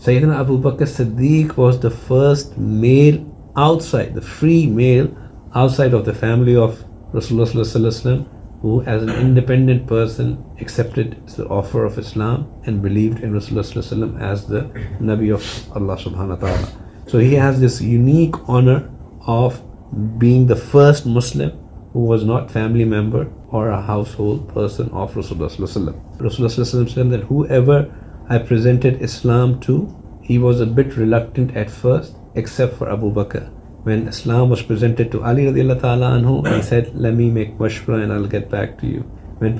Sayyidina Abu Bakr Siddiq was the first male outside, the free male outside of the family of Rasulullah Sallallahu Alaihi Wasallam, who as an independent person accepted the offer of Islam and believed in Rasulullah Sallallahu Alaihi Wasallam as the Nabi of Allah Subhanahu wa Ta'ala. So he has this unique honor of being the first Muslim who was not family member or a household person of Rasulullah Sallallahu Alaihi Wasallam. Rasulullah Sallallahu Alaihi Wasallam said that whoever I presented Islam to, he was a bit reluctant at first, except for Abu Bakr. When Islam was presented to Ali radiallahu ta'ala anhu, he said, let me make mashwara and I'll get back to you. When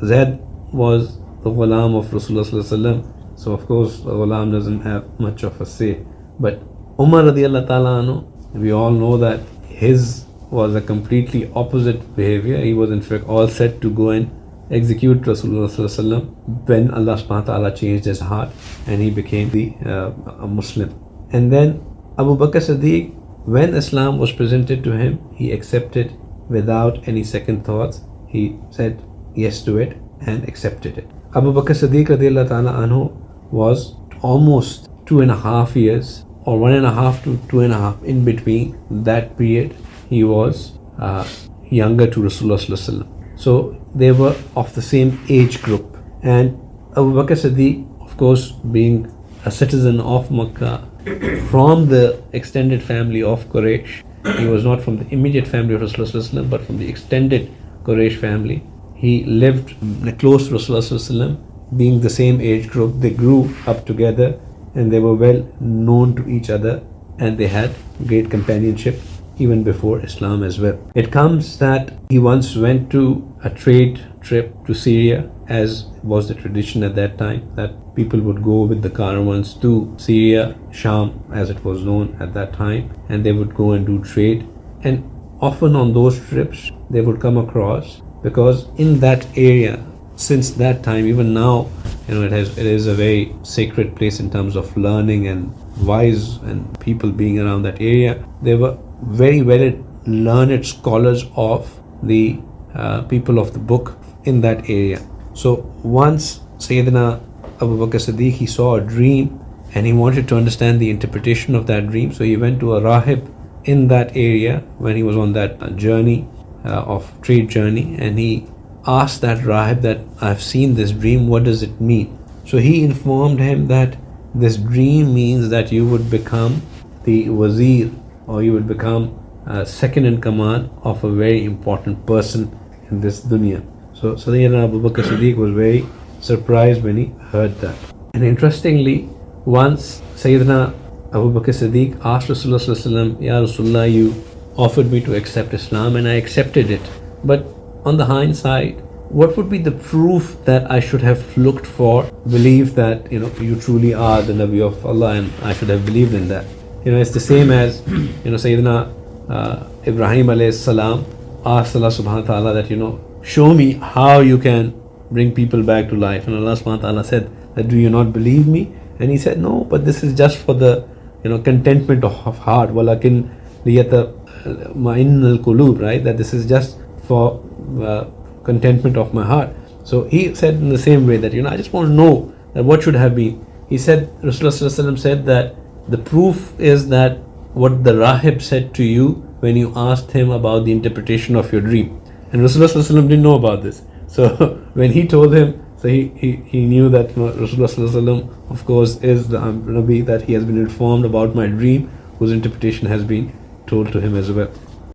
Zaid was the ghulam of Rasulullah Sallallahu Alaihi Wasallam, so of course the ghulam doesn't have much of a say. But Umar radiallahu ta'ala anhu, we all know that his was a completely opposite behavior. He was in fact all set to go and execute Rasulullah Sallallahu Alaihi Wasallam when Allah subhanahu wa ta'ala changed his heart and he became a Muslim. And then Abu Bakr Siddiq, when Islam was presented to him, he accepted without any second thoughts. He said yes to it and accepted it. Abu Bakr Siddiq radiallahu ta'ala anhu was almost 2.5 years or 1.5 to 2.5 in between that period. He was younger to Rasulullah Sallallahu Alaihi Wasallam. So they were of the same age group. And Abu Bakr Siddiq, of course, being a citizen of Makkah, from the extended family of Quraysh, he was not from the immediate family of Rasulullah Sallallahu Alaihi Wasallam, but from the extended Quraysh family. He lived close to Rasulullah Sallallahu Alaihi Wasallam, being the same age group. They grew up together and they were well known to each other and they had great companionship even before Islam as well. It comes that he once went to a trade trip to Syria, as was the tradition at that time, that people would go with the caravans to Syria, Sham as it was known at that time, and they would go and do trade. And often on those trips they would come across, because in that area, since that time, even now, it is a very sacred place in terms of learning and wise and people being around that area. There were very learned scholars of the people of the book in that area. So once Sayyidina Abu Bakr Siddiq, he saw a dream and he wanted to understand the interpretation of that dream. So he went to a rahib in that area when he was on that journey of trade journey, and he asked that rahib that, I've seen this dream, what does it mean? So he informed him that this dream means that you would become the wazir, or you would become second in command of a very important person in this dunya. So Sayyidina Abu Bakr Siddiq was very surprised when he heard that. And interestingly, once Sayyidina Abu Bakr Siddiq asked Rasulullah Sallallahu Alaihi Wasallam, Ya Rasulullah, you offered me to accept Islam and I accepted it, but on the hindsight, what would be the proof that I should have looked for, believe that you truly are the Nabi of Allah and I should have believed in that? It's the same as Sayyidina Ibrahim alayhi salam asked Allah subhanahu wa ta'ala that show me how you can bring people back to life, and Allah subhanahu wa ta'ala said that, do you not believe me? And he said, no, but this is just for the contentment of heart, walakin liyatma'inna al-qulub, right? That this is just for contentment of my heart. So he said in the same way that I just want to know that what should have been. He said, Rasulullah Sallallahu Alaihi Wasallam said that the proof is that what the rahib said to you when you asked him about the interpretation of your dream. And Rasulullah Sallallahu Alaihi Wasallam didn't know about this. So when he told him, so he knew that Rasulullah Sallallahu Alaihi Wasallam, of course, is the Nabi, that he has been informed about my dream, whose interpretation has been told to him as well.